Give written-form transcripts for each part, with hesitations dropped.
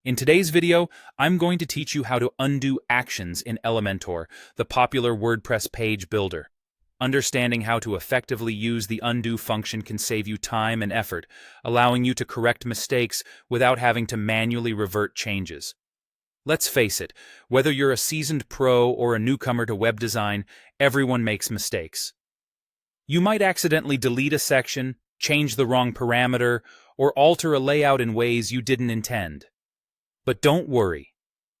In today's video, I'm going to teach you how to undo actions in Elementor, the popular WordPress page builder. Understanding how to effectively use the undo function can save you time and effort, allowing you to correct mistakes without having to manually revert changes. Let's face it, whether you're a seasoned pro or a newcomer to web design, everyone makes mistakes. You might accidentally delete a section, change the wrong parameter, or alter a layout in ways you didn't intend. But don't worry.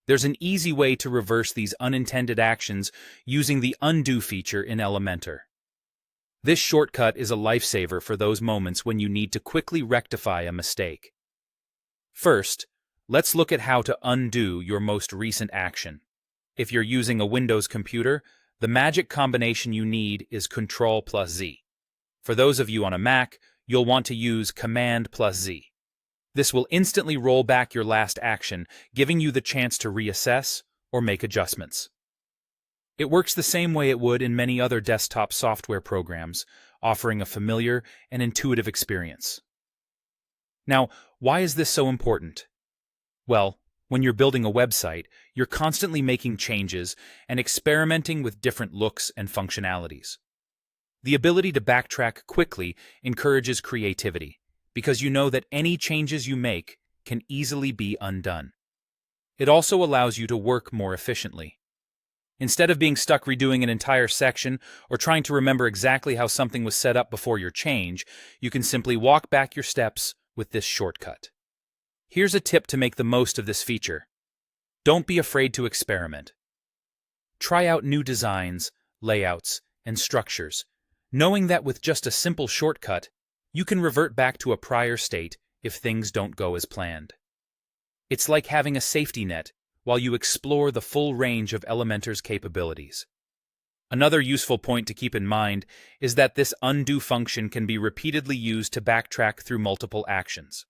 There's an easy way to reverse these unintended actions using the undo feature in Elementor. This shortcut is a lifesaver for those moments when you need to quickly rectify a mistake. First, let's look at how to undo your most recent action. If you're using a Windows computer, the magic combination you need is Ctrl+Z. For those of you on a Mac, you'll want to use Command+Z. This will instantly roll back your last action, giving you the chance to reassess or make adjustments. It works the same way it would in many other desktop software programs, offering a familiar and intuitive experience. Now, why is this so important? Well, when you're building a website, you're constantly making changes and experimenting with different looks and functionalities. The ability to backtrack quickly encourages creativity, because you know that any changes you make can easily be undone. It also allows you to work more efficiently. Instead of being stuck redoing an entire section or trying to remember exactly how something was set up before your change, you can simply walk back your steps with this shortcut. Here's a tip to make the most of this feature. Don't be afraid to experiment. Try out new designs, layouts, and structures, knowing that with just a simple shortcut, you can revert back to a prior state if things don't go as planned. It's like having a safety net while you explore the full range of Elementor's capabilities. Another useful point to keep in mind is that this undo function can be repeatedly used to backtrack through multiple actions.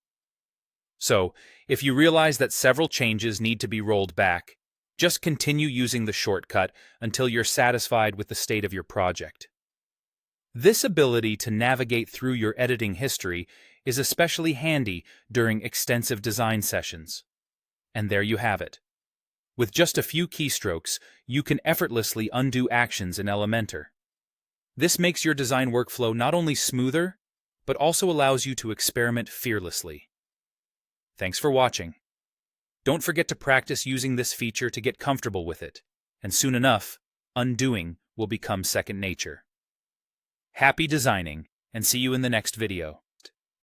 So, if you realize that several changes need to be rolled back, just continue using the shortcut until you're satisfied with the state of your project. This ability to navigate through your editing history is especially handy during extensive design sessions. And there you have it. With just a few keystrokes, you can effortlessly undo actions in Elementor. This makes your design workflow not only smoother, but also allows you to experiment fearlessly. Thanks for watching. Don't forget to practice using this feature to get comfortable with it, and soon enough, undoing will become second nature. Happy designing, and see you in the next video.